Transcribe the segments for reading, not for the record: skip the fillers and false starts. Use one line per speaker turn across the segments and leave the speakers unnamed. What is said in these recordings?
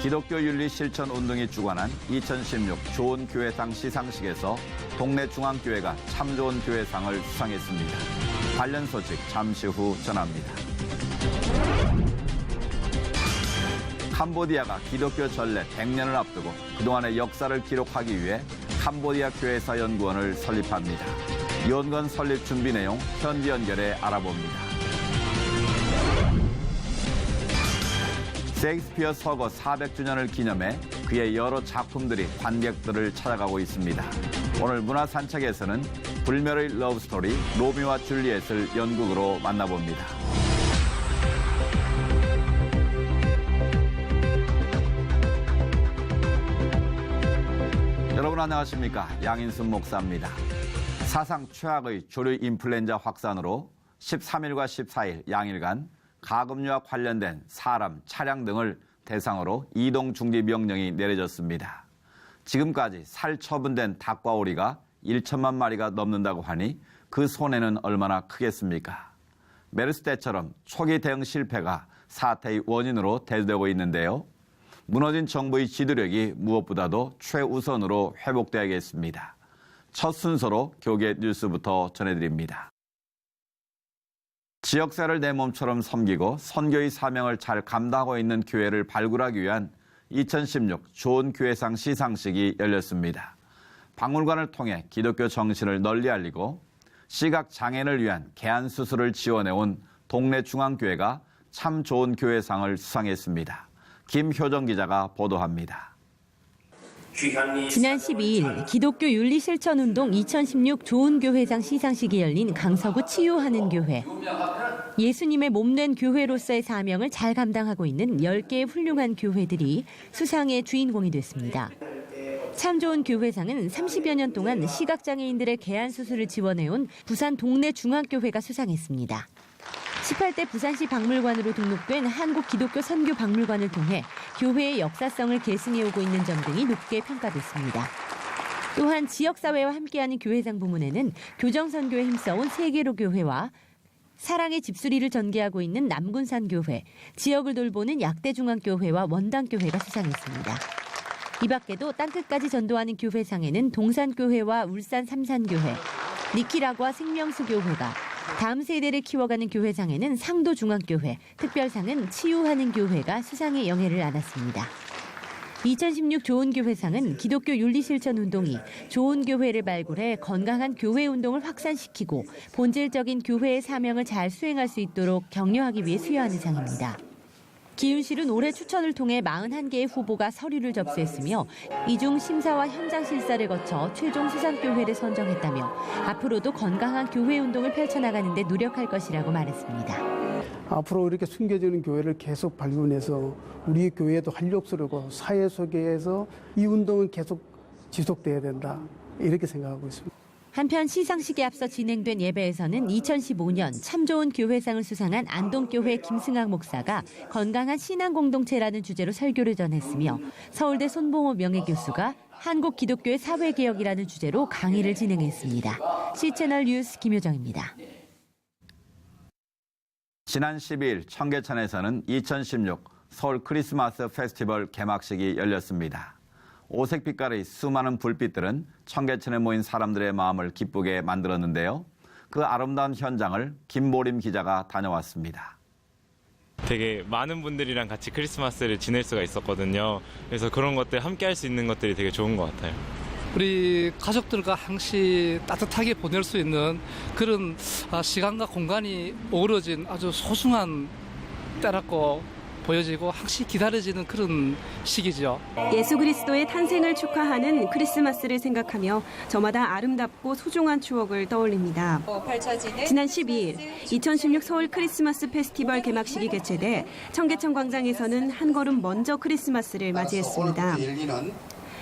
기독교 윤리 실천 운동이 주관한 2016 좋은 교회상 시상식에서 동네 중앙교회가 참 좋은 교회상을 수상했습니다. 관련 소식 잠시 후 전합니다. 캄보디아가 기독교 전래 100년을 앞두고 그동안의 역사를 기록하기 위해 캄보디아 교회사 연구원을 설립합니다. 연구원 설립 준비 내용 현지 연결해 알아봅니다. 셰익스피어 서거 400주년을 기념해 그의 여러 작품들이 관객들을 찾아가고 있습니다. 오늘 문화산책에서는 불멸의 러브스토리 로미오와 줄리엣을 연극으로 만나봅니다. 여러분 안녕하십니까? 양인순 목사입니다. 사상 최악의 조류 인플루엔자 확산으로 13일과 14일 양일간 가금류와 관련된 사람, 차량 등을 대상으로 이동 중지 명령이 내려졌습니다. 지금까지 살처분된 닭과 오리가 1천만 마리가 넘는다고 하니 그 손해는 얼마나 크겠습니까? 메르스 때처럼 초기 대응 실패가 사태의 원인으로 대두되고 있는데요. 무너진 정부의 지도력이 무엇보다도 최우선으로 회복돼야겠습니다. 첫 순서로 교계 뉴스부터 전해드립니다. 지역사를 내 몸처럼 섬기고 선교의 사명을 잘 감당하고 있는 교회를 발굴하기 위한 2016 좋은 교회상 시상식이 열렸습니다. 박물관을 통해 기독교 정신을 널리 알리고 시각장애인을 위한 개안 수술을 지원해온 동네 중앙교회가 참 좋은 교회상을 수상했습니다. 김효정 기자가 보도합니다.
지난 12일 기독교 윤리실천운동 2016 좋은 교회상 시상식이 열린 강서구 치유하는 교회. 예수님의 몸된 교회로서의 사명을 잘 감당하고 있는 10개의 훌륭한 교회들이 수상의 주인공이 됐습니다. 참 좋은 교회상은 30여 년 동안 시각장애인들의 개안 수술을 지원해온 부산 동네 중앙교회가 수상했습니다. 18대 부산시 박물관으로 등록된 한국기독교선교박물관을 통해 교회의 역사성을 계승해오고 있는 점 등이 높게 평가됐습니다. 또한 지역사회와 함께하는 교회상 부문에는 교정선교에 힘써온 세계로 교회와 사랑의 집수리를 전개하고 있는 남군산교회, 지역을 돌보는 약대중앙교회와 원당교회가 수상했습니다. 이 밖에도 땅끝까지 전도하는 교회상에는 동산교회와 울산 삼산교회, 니키라과 생명수교회가, 다음 세대를 키워가는 교회상에는 상도중앙교회, 특별상은 치유하는 교회가 수상의 영예를 안았습니다. 2016 좋은 교회상은 기독교 윤리실천운동이 좋은 교회를 발굴해 건강한 교회 운동을 확산시키고 본질적인 교회의 사명을 잘 수행할 수 있도록 격려하기 위해 수여하는 상입니다. 기윤실은 올해 추천을 통해 41개의 후보가 서류를 접수했으며 이 중 심사와 현장 실사를 거쳐 최종 수상교회를 선정했다며 앞으로도 건강한 교회 운동을 펼쳐나가는 데 노력할 것이라고 말했습니다.
앞으로 이렇게 숨겨지는 교회를 계속 발견해서 우리 교회도 활력소르고 사회 속에서 이 운동은 계속 지속돼야 된다 이렇게 생각하고 있습니다.
한편 시상식에 앞서 진행된 예배에서는 2015년 참 좋은 교회상을 수상한 안동교회 김승학 목사가 건강한 신앙 공동체라는 주제로 설교를 전했으며 서울대 손봉호 명예교수가 한국 기독교의 사회개혁이라는 주제로 강의를 진행했습니다. C채널 뉴스 김효정입니다.
지난 12일 청계천에서는 2016 서울 크리스마스 페스티벌 개막식이 열렸습니다. 오색빛깔의 수많은 불빛들은 청계천에 모인 사람들의 마음을 기쁘게 만들었는데요. 그 아름다운 현장을 김보림 기자가 다녀왔습니다.
되게 많은 분들이랑 같이 크리스마스를 지낼 수가 있었거든요. 그래서 그런 것들 함께 할 수 있는 것들이 되게 좋은 것 같아요.
우리 가족들과 항시 따뜻하게 보낼 수 있는 그런 시간과 공간이 어우러진 아주 소중한 때라고 보여지고 항시 기다려지는 그런 시기죠.
예수 그리스도의 탄생을 축하하는 크리스마스를 생각하며 저마다 아름답고 소중한 추억을 떠올립니다. 지난 12일 2016 서울 크리스마스 페스티벌 개막식이 개최돼 청계천 광장에서는 한 걸음 먼저 크리스마스를 맞이했습니다.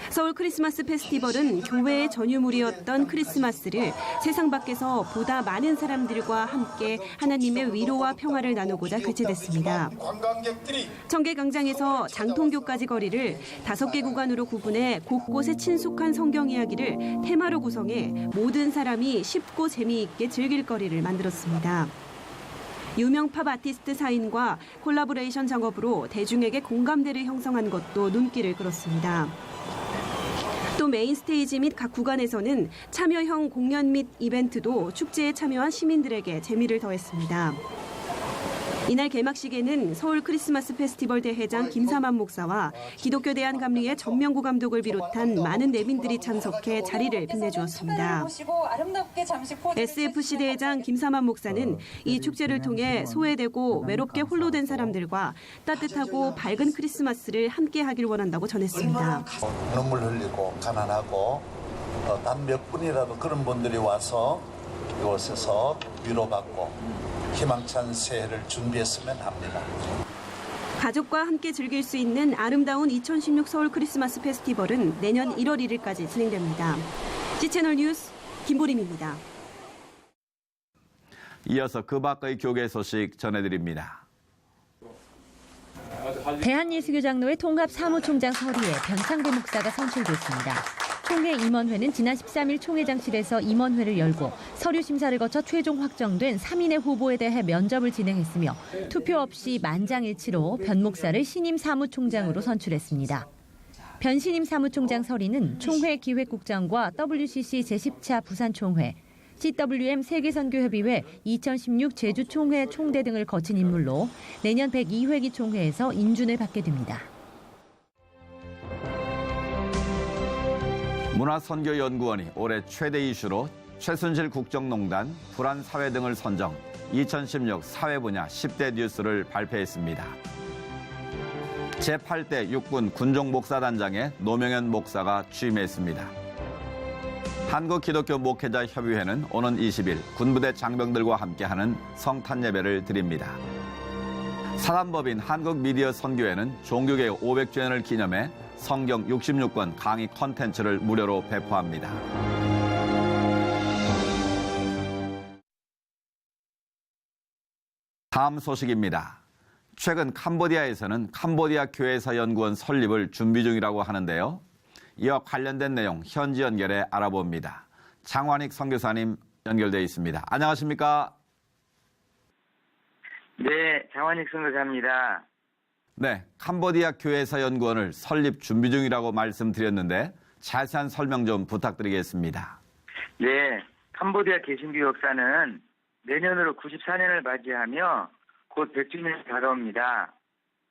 서울 크리스마스 페스티벌은 교회의 전유물이었던 크리스마스를 세상 밖에서 보다 많은 사람들과 함께 하나님의 위로와 평화를 나누고자 개최됐습니다. 청계광장에서 장통교까지 거리를 5개 구간으로 구분해 곳곳에 친숙한 성경 이야기를 테마로 구성해 모든 사람이 쉽고 재미있게 즐길 거리를 만들었습니다. 유명 팝 아티스트 사인과 콜라보레이션 작업으로 대중에게 공감대를 형성한 것도 눈길을 끌었습니다. 또 메인 스테이지 및 각 구간에서는 참여형 공연 및 이벤트도 축제에 참여한 시민들에게 재미를 더했습니다. 이날 개막식에는 서울 크리스마스 페스티벌 대회장 김사만 목사와 기독교 대한감리회 전명구 감독을 비롯한 많은 내빈들이 참석해 자리를 빛내주었습니다. SFC 대회장 김사만 목사는 이 축제를 통해 소외되고 외롭게 홀로 된 사람들과 따뜻하고 밝은 크리스마스를 함께하길 원한다고 전했습니다.
눈물 흘리고 가난하고 단 몇 분이라도 그런 분들이 와서 이곳에서 위로받고 희망찬 새해를 준비했으면 합니다.
가족과 함께 즐길 수 있는 아름다운 2016 서울 크리스마스 페스티벌은 내년 1월 1일까지 진행됩니다. C채널 뉴스 김보림입니다.
이어서 그 밖의 교계 소식 전해드립니다.
대한예수교장로회 통합사무총장 서리에 변창배 목사가 선출됐습니다. 총회 임원회는 지난 13일 총회장실에서 임원회를 열고 서류 심사를 거쳐 최종 확정된 3인의 후보에 대해 면접을 진행했으며 투표 없이 만장일치로 변 목사를 신임 사무총장으로 선출했습니다. 변 신임 사무총장 서리는 총회 기획국장과 WCC 제10차 부산총회, CWM 세계선교협의회 2016 제주총회 총대 등을 거친 인물로 내년 102회기 총회에서 인준을 받게 됩니다.
문화선교연구원이 올해 최대 이슈로 최순실 국정농단, 불안사회 등을 선정 2016 사회 분야 10대 뉴스를 발표했습니다. 제8대 육군 군종목사단장에 노명현 목사가 취임했습니다. 한국기독교목회자협의회는 오는 20일 군부대 장병들과 함께하는 성탄 예배를 드립니다. 사단법인 한국미디어선교회는 종교개혁 500주년을 기념해 성경 66권 강의 콘텐츠를 무료로 배포합니다. 다음 소식입니다. 최근 캄보디아에서는 캄보디아 교회사 연구원 설립을 준비 중이라고 하는데요. 이와 관련된 내용 현지 연결해 알아봅니다. 장환익 선교사님 연결되어 있습니다. 안녕하십니까?
네, 장환익 선교사입니다.
네, 캄보디아 교회사 연구원을 설립 준비 중이라고 말씀드렸는데 자세한 설명 좀 부탁드리겠습니다.
네, 캄보디아 개신교 역사는 내년으로 94년을 맞이하며 곧 100주년이 다가옵니다.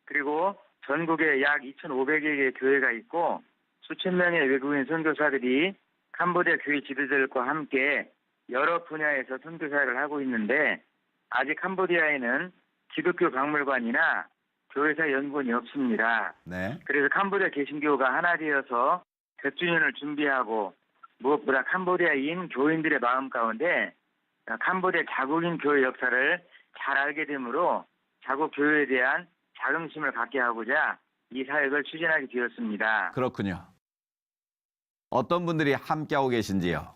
그리고 전국에 약 2,500여 개의 교회가 있고 수천 명의 외국인 선교사들이 캄보디아 교회 지도자들과 함께 여러 분야에서 선교사를 하고 있는데 아직 캄보디아에는 기독교 박물관이나 교회사 연구원이 없습니다.
네.
그래서 캄보디아 개신교가 하나 되어서 100주년을 준비하고 무엇보다 캄보디아인 교인들의 마음 가운데 캄보디아 자국인 교회 역사를 잘 알게 되므로 자국 교회에 대한 자긍심을 갖게 하고자 이 사역을 추진하게 되었습니다.
그렇군요. 어떤 분들이 함께하고 계신지요?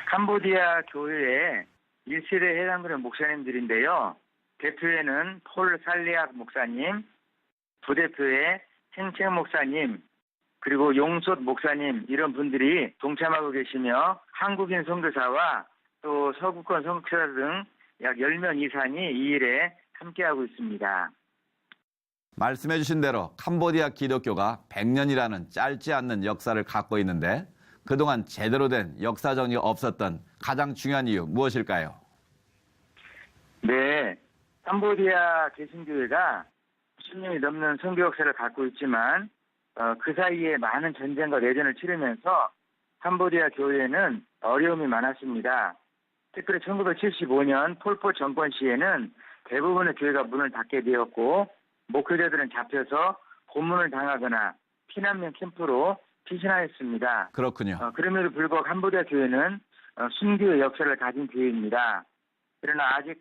캄보디아 교회의 1세대 해당되는 목사님들인데요. 대표에는 폴 살리악 목사님, 부대표에 챙챙 목사님, 그리고 용솥 목사님 이런 분들이 동참하고 계시며 한국인 선교사와 또 서구권 선교사 등 약 10명 이상이 이 일에 함께하고 있습니다.
말씀해 주신 대로 캄보디아 기독교가 100년이라는 짧지 않는 역사를 갖고 있는데 그동안 제대로 된 역사 정리가 없었던 가장 중요한 이유 무엇일까요?
네, 캄보디아 개신교회가 10년이 넘는 선교 역사를 갖고 있지만 그 사이에 많은 전쟁과 내전을 치르면서 캄보디아 교회에는 어려움이 많았습니다. 특별히 1975년 폴포 정권 시에는 대부분의 교회가 문을 닫게 되었고 목회자들은 잡혀서 고문을 당하거나 피난민 캠프로 피신하였습니다.
그렇군요.
그럼에도 불구하고 캄보디아 교회는 순교의 역사를 가진 교회입니다. 그러나 아직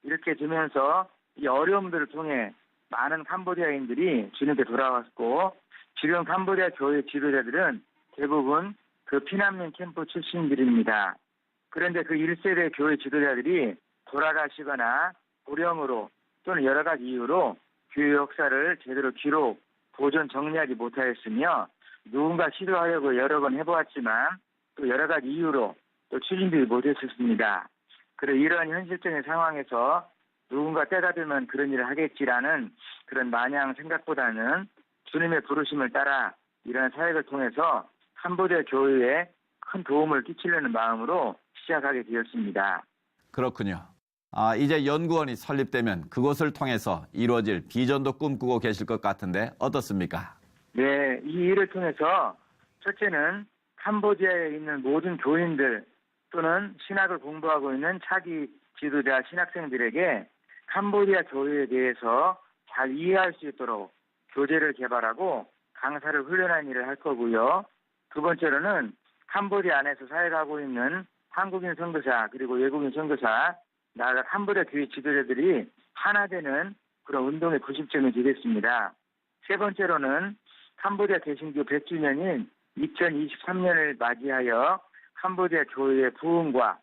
이렇게 되면서 이 어려움들을 통해 많은 캄보디아인들이 주님께 돌아왔고 지금 캄보디아 교회 지도자들은 대부분 그 피난민 캠프 출신들입니다. 그런데 그 1세대 교회 지도자들이 돌아가시거나 고령으로 또는 여러 가지 이유로 교회 역사를 제대로 기록, 보존, 정리하지 못하였으며 누군가 시도하려고 여러 번 해보았지만 또 여러 가지 이유로 또 추진되지 못했었습니다. 그래서 이러한 현실적인 상황에서 누군가 때가 되면 그런 일을 하겠지라는 그런 마냥 생각보다는 주님의 부르심을 따라 이러한 사역을 통해서 캄보디아 교회에 큰 도움을 끼치려는 마음으로 시작하게 되었습니다.
그렇군요. 이제 연구원이 설립되면 그곳을 통해서 이루어질 비전도 꿈꾸고 계실 것 같은데 어떻습니까?
네, 이 일을 통해서 첫째는 캄보디아에 있는 모든 교인들 또는 신학을 공부하고 있는 차기 지도자 신학생들에게 캄보디아 교회에 대해서 잘 이해할 수 있도록 교재를 개발하고 강사를 훈련하는 일을 할 거고요. 두 번째로는 캄보디아 안에서 사역하고 있는 한국인 선교사 그리고 외국인 선교사 나아가 캄보디아 교회 지도자들이 하나 되는 그런 운동의 구심점이 되겠습니다. 세 번째로는 캄보디아 개신교 100주년인 2023년을 맞이하여 캄보디아 교회의 부흥과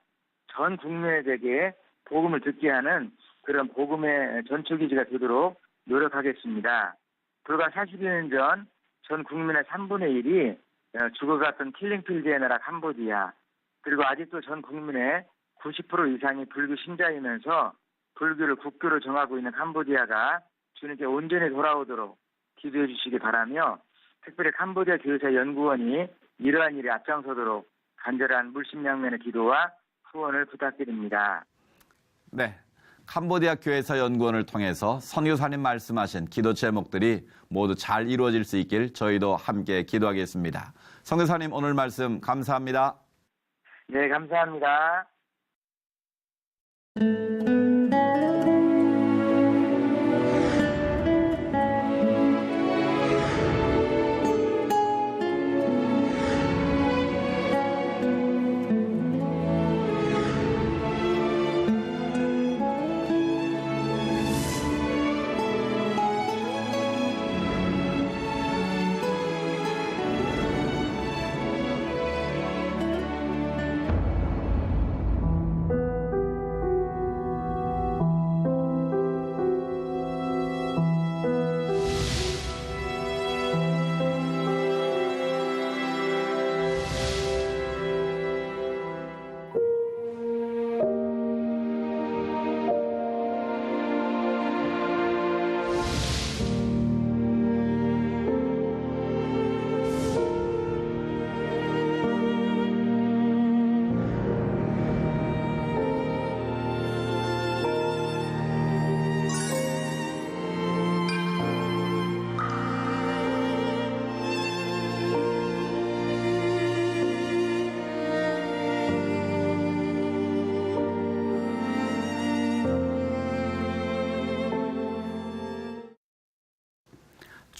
전 국민에게 복음을 듣게 하는 그런 복음의 전초기지가 되도록 노력하겠습니다. 불과 40여 년 전 전 국민의 3분의 1이 죽어갔던 킬링필드의 나라 캄보디아 그리고 아직도 전 국민의 90% 이상이 불교 신자이면서 불교를 국교로 정하고 있는 캄보디아가 주님께 온전히 돌아오도록 기도해 주시기 바라며 특별히 캄보디아 교회사 연구원이 이러한 일에 앞장서도록 간절한 물심양면의 기도와 후원을 부탁드립니다.
네, 캄보디아 교회사 연구원을 통해서 선교사님 말씀하신 기도 제목들이 모두 잘 이루어질 수 있길 저희도 함께 기도하겠습니다. 선교사님 오늘 말씀 감사합니다.
네, 감사합니다.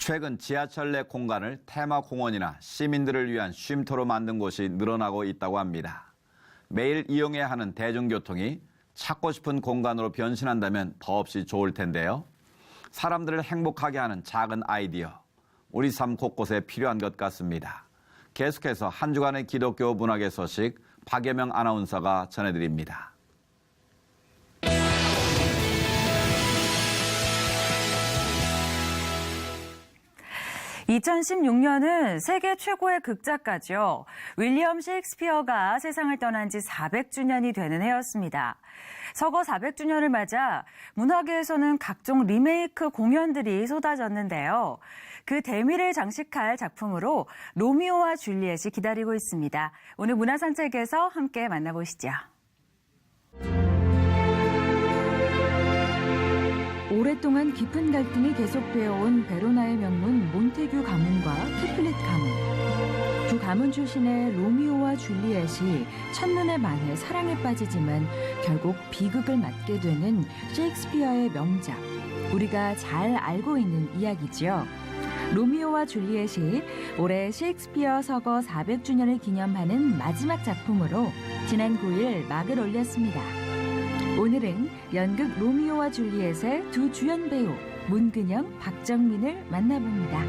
최근 지하철 내 공간을 테마공원이나 시민들을 위한 쉼터로 만든 곳이 늘어나고 있다고 합니다. 매일 이용해야 하는 대중교통이 찾고 싶은 공간으로 변신한다면 더없이 좋을 텐데요. 사람들을 행복하게 하는 작은 아이디어, 우리 삶 곳곳에 필요한 것 같습니다. 계속해서 한 주간의 기독교 문학의 소식 박예명 아나운서가 전해드립니다.
2016년은 세계 최고의 극작가죠. 윌리엄 셰익스피어가 세상을 떠난 지 400주년이 되는 해였습니다. 서거 400주년을 맞아 문화계에서는 각종 리메이크 공연들이 쏟아졌는데요. 그 대미를 장식할 작품으로 로미오와 줄리엣이 기다리고 있습니다. 오늘 문화산책에서 함께 만나보시죠. 오랫동안 깊은 갈등이 계속되어 온 베로나의 명문 몬테규 가문과 캐플릿 가문. 두 가문 출신의 로미오와 줄리엣이 첫눈에 반해 사랑에 빠지지만 결국 비극을 맞게 되는 셰익스피어의 명작. 우리가 잘 알고 있는 이야기지요. 로미오와 줄리엣이 올해 셰익스피어 서거 400주년을 기념하는 마지막 작품으로 지난 9일 막을 올렸습니다. 오늘은 연극 로미오와 줄리엣의 두 주연 배우 문근영, 박정민을 만나봅니다.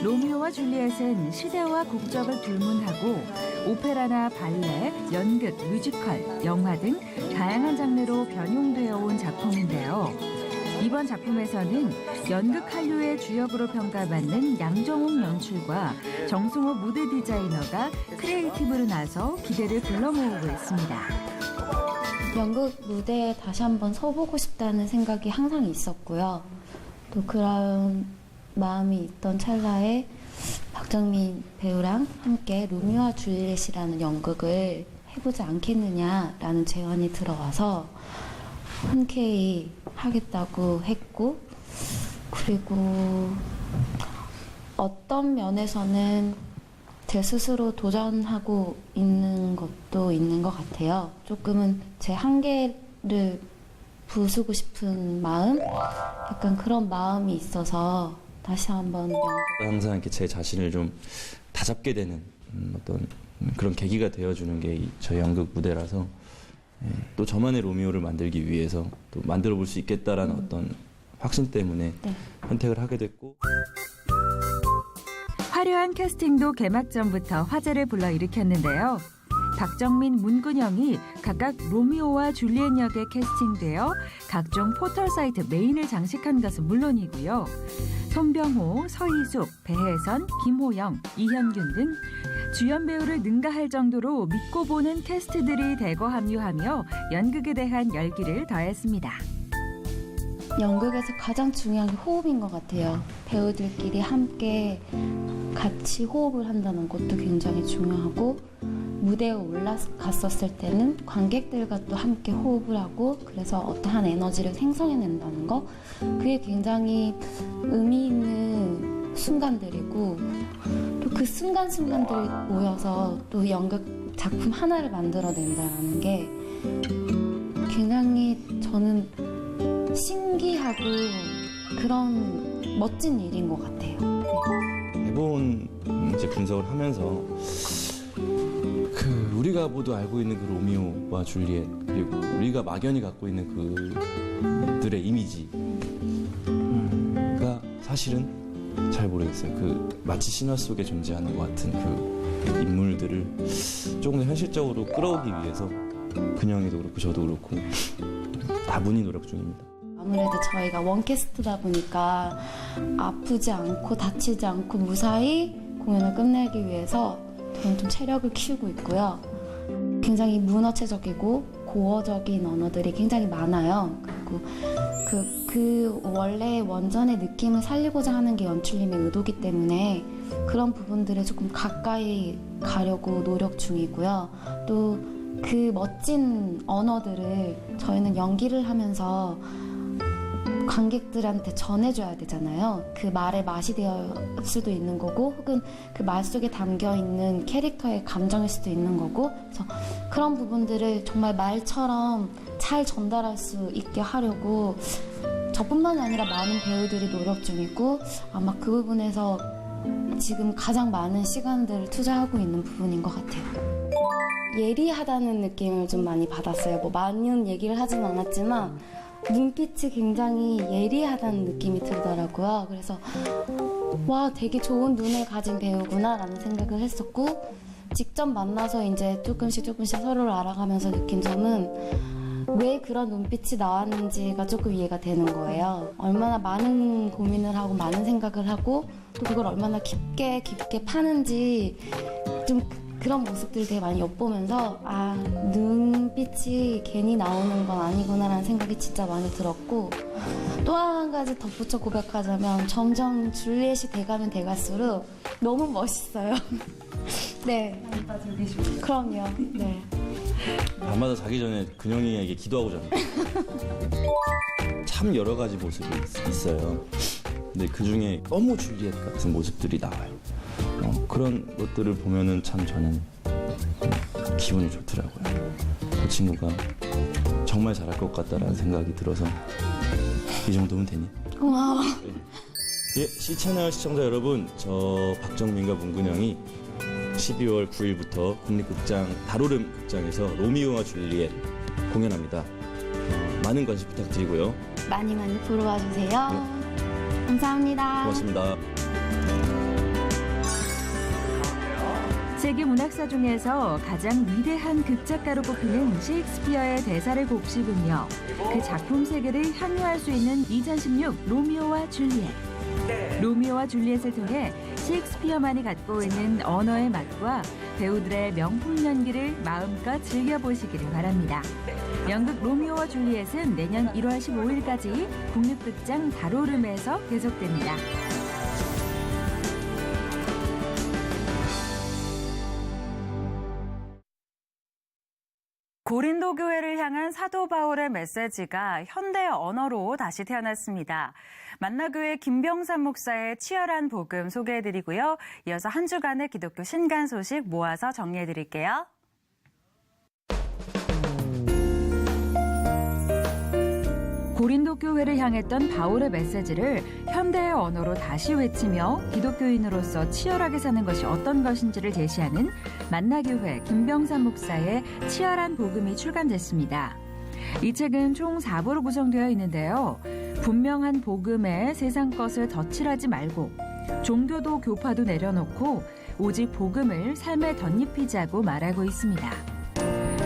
로미오와 줄리엣은 시대와 국적을 불문하고 오페라나 발레, 연극, 뮤지컬, 영화 등 다양한 장르로 변용되어 온 작품인데요. 이번 작품에서는 연극 한류의 주역으로 평가받는 양정옥 연출과 정승호 무대 디자이너가 크리에이티브로 나서 기대를 불러 모으고 있습니다.
연극 무대에 다시 한번 서보고 싶다는 생각이 항상 있었고요. 또 그런 마음이 있던 찰나에 박정민 배우랑 함께 로미오와 줄리엣이라는 연극을 해보지 않겠느냐라는 제안이 들어와서 흔쾌히 하겠다고 했고, 그리고 어떤 면에서는 제 스스로 도전하고 있는 것도 있는 것 같아요. 조금은 제 한계를 부수고 싶은 마음? 약간 그런 마음이 있어서 다시 한번
항상 이렇게 제 자신을 좀 다잡게 되는 어떤 그런 계기가 되어주는 게 저희 연극 무대라서 또 저만의 로미오를 만들기 위해서 또 만들어 볼 수 있겠다라는 어떤 확신 때문에 선택을 하게 됐고,
화려한 캐스팅도 개막 전부터 화제를 불러일으켰는데요. 박정민, 문근영이 각각 로미오와 줄리엣 역에 캐스팅되어 각종 포털 사이트 메인을 장식한 것은 물론이고요. 손병호, 서희숙, 배혜선, 김호영, 이현균 등 주연 배우를 능가할 정도로 믿고 보는 캐스트들이 대거 합류하며 연극에 대한 열기를 더했습니다.
연극에서 가장 중요한 게 호흡인 것 같아요. 배우들끼리 함께 같이 호흡을 한다는 것도 굉장히 중요하고, 무대에 올라갔었을 때는 관객들과 또 함께 호흡을 하고, 그래서 어떠한 에너지를 생성해낸다는 거, 그게 굉장히 의미 있는 순간들이고, 또 그 순간순간들이 모여서 또 연극 작품 하나를 만들어낸다는 게 굉장히 저는 신기하고 그런 멋진 일인 것 같아요.
대본 이제 분석을 하면서 우리가 모두 알고 있는 그 로미오와 줄리엣, 그리고 우리가 막연히 갖고 있는 그들의 이미지가 사실은 잘 모르겠어요. 마치 신화 속에 존재하는 것 같은 그 인물들을 조금 더 현실적으로 끌어오기 위해서 근영이도 그렇고 저도 그렇고 다분히 노력 중입니다.
아무래도 저희가 원캐스트다 보니까 아프지 않고 다치지 않고 무사히 공연을 끝내기 위해서 저는 좀 체력을 키우고 있고요. 굉장히 문어체적이고 고어적인 언어들이 굉장히 많아요. 그리고 그 원래 원전의 느낌을 살리고자 하는 게 연출님의 의도기 때문에 그런 부분들을 조금 가까이 가려고 노력 중이고요. 또 그 멋진 언어들을 저희는 연기를 하면서 관객들한테 전해줘야 되잖아요. 그 말의 맛이 될 수도 있는 거고, 혹은 그 말 속에 담겨있는 캐릭터의 감정일 수도 있는 거고, 그래서 그런 부분들을 정말 말처럼 잘 전달할 수 있게 하려고 저뿐만이 아니라 많은 배우들이 노력 중이고, 아마 그 부분에서 지금 가장 많은 시간들을 투자하고 있는 부분인 것 같아요. 예리하다는 느낌을 좀 많이 받았어요. 뭐 많은 얘기를 하진 않았지만 눈빛이 굉장히 예리하다는 느낌이 들더라고요. 그래서 와, 되게 좋은 눈을 가진 배우구나 라는 생각을 했었고, 직접 만나서 이제 조금씩 서로를 알아가면서 느낀 점은 왜 그런 눈빛이 나왔는지가 조금 이해가 되는 거예요. 얼마나 많은 고민을 하고 많은 생각을 하고 또 그걸 얼마나 깊게 파는지 좀 그런 모습들을 되게 많이 엿보면서 아, 눈빛이 괜히 나오는 건 아니구나라는 생각이 진짜 많이 들었고, 또 한 가지 덧붙여 고백하자면 점점 줄리엣이 돼가면 돼갈수록 너무 멋있어요. 네. 그럼요. 네.
밤마다 자기 전에 근영이에게 기도하고 자는 참 여러 가지 모습이 있어요. 근데 그중에 너무 줄리엣 같은 모습들이 나와요. 그런 것들을 보면은 참 저는 기분이 좋더라고요. 그 친구가 정말 잘할 것 같다라는 생각이 들어서 이 정도면 되니?
고마워.
예, C채널 시청자 여러분, 저 박정민과 문근영이 12월 9일부터 국립극장 다로름 극장에서 로미오와 줄리엣 공연합니다. 많은 관심 부탁드리고요.
많이 보러 와주세요. 네. 감사합니다.
고맙습니다.
세계 문학사 중에서 가장 위대한 극작가로 꼽히는 셰익스피어의 대사를 곱씹으며 그 작품 세계를 향유할 수 있는 2016 로미오와 줄리엣. 로미오와 줄리엣을 통해 셰익스피어만이 갖고 있는 언어의 맛과 배우들의 명품 연기를 마음껏 즐겨보시기를 바랍니다. 연극 로미오와 줄리엣은 내년 1월 15일까지 국립극장 다로름에서 계속됩니다.
고린도 교회를 향한 사도 바울의 메시지가 현대 언어로 다시 태어났습니다. 만나교회 김병삼 목사의 치열한 복음 소개해드리고요. 이어서 한 주간의 기독교 신간 소식 모아서 정리해드릴게요.
고린도 교회를 향했던 바울의 메시지를 현대의 언어로 다시 외치며 기독교인으로서 치열하게 사는 것이 어떤 것인지를 제시하는 만나교회 김병삼 목사의 치열한 복음이 출간됐습니다. 이 책은 총 4부로 구성되어 있는데요. 분명한 복음에 세상 것을 덧칠하지 말고 종교도 교파도 내려놓고 오직 복음을 삶에 덧입히자고 말하고 있습니다.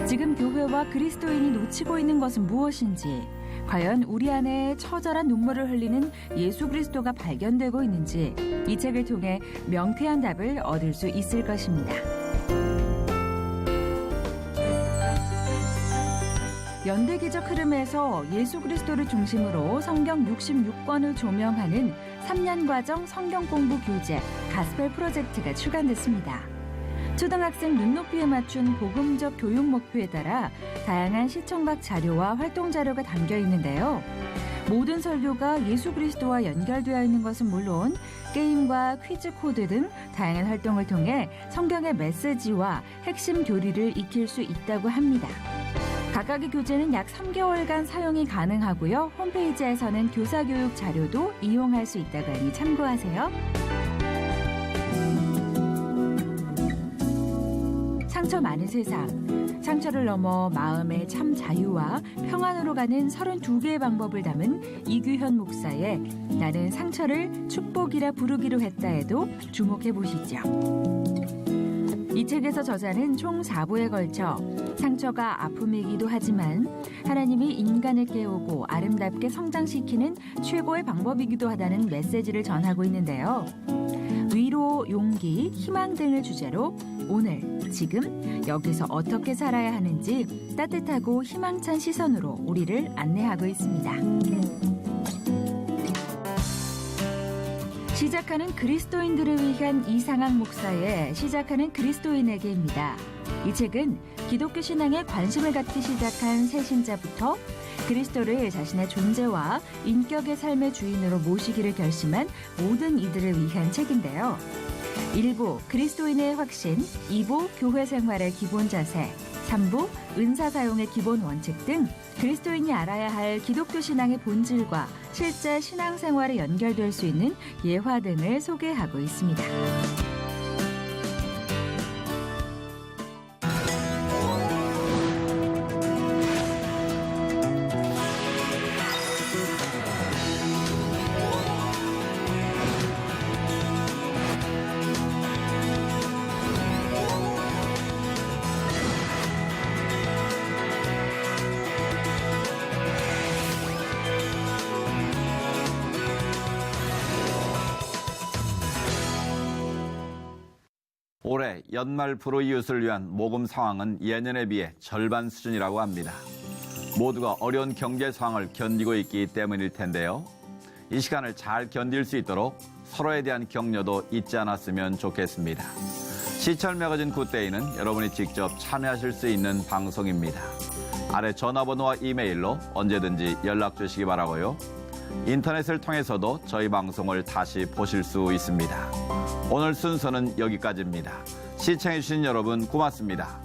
지금 교회와 그리스도인이 놓치고 있는 것은 무엇인지, 과연 우리 안에 처절한 눈물을 흘리는 예수 그리스도가 발견되고 있는지 이 책을 통해 명쾌한 답을 얻을 수 있을 것입니다. 연대기적 흐름에서 예수 그리스도를 중심으로 성경 66권을 조명하는 3년 과정 성경 공부 교재 가스펠 프로젝트가 출간됐습니다. 초등학생 눈높이에 맞춘 복음적 교육 목표에 따라 다양한 시청각 자료와 활동 자료가 담겨 있는데요. 모든 설교가 예수 그리스도와 연결되어 있는 것은 물론 게임과 퀴즈 코드 등 다양한 활동을 통해 성경의 메시지와 핵심 교리를 익힐 수 있다고 합니다. 각각의 교재는 약 3개월간 사용이 가능하고요. 홈페이지에서는 교사교육 자료도 이용할 수 있다고 하니 참고하세요. 상처 많은 세상, 상처를 넘어 마음의 참 자유와 평안으로 가는 32개의 방법을 담은 이규현 목사의 나는 상처를 축복이라 부르기로 했다에도 주목해 보시죠. 이 책에서 저자는 총 4부에 걸쳐 상처가 아픔이기도 하지만 하나님이 인간을 깨우고 아름답게 성장시키는 최고의 방법이기도 하다는 메시지를 전하고 있는데요. 위로, 용기, 희망 등을 주제로 오늘, 지금, 여기서 어떻게 살아야 하는지 따뜻하고 희망찬 시선으로 우리를 안내하고 있습니다. 시작하는 그리스도인들을 위한 이상학 목사의 시작하는 그리스도인에게입니다. 이 책은 기독교 신앙에 관심을 갖기 시작한 새신자부터 그리스도를 자신의 존재와 인격의 삶의 주인으로 모시기를 결심한 모든 이들을 위한 책인데요. 1부 그리스도인의 확신, 2부 교회 생활의 기본 자세, 3부 은사 사용의 기본 원칙 등 그리스도인이 알아야 할 기독교 신앙의 본질과 실제 신앙생활에 연결될 수 있는 예화 등을 소개하고 있습니다.
올해 연말 불우이웃을 위한 모금 상황은 예년에 비해 절반 수준이라고 합니다. 모두가 어려운 경제 상황을 견디고 있기 때문일 텐데요. 이 시간을 잘 견딜 수 있도록 서로에 대한 격려도 잊지 않았으면 좋겠습니다. 시철 매거진 굿데이는 여러분이 직접 참여하실 수 있는 방송입니다. 아래 전화번호와 이메일로 언제든지 연락 주시기 바라고요. 인터넷을 통해서도 저희 방송을 다시 보실 수 있습니다. 오늘 순서는 여기까지입니다. 시청해주신 여러분 고맙습니다.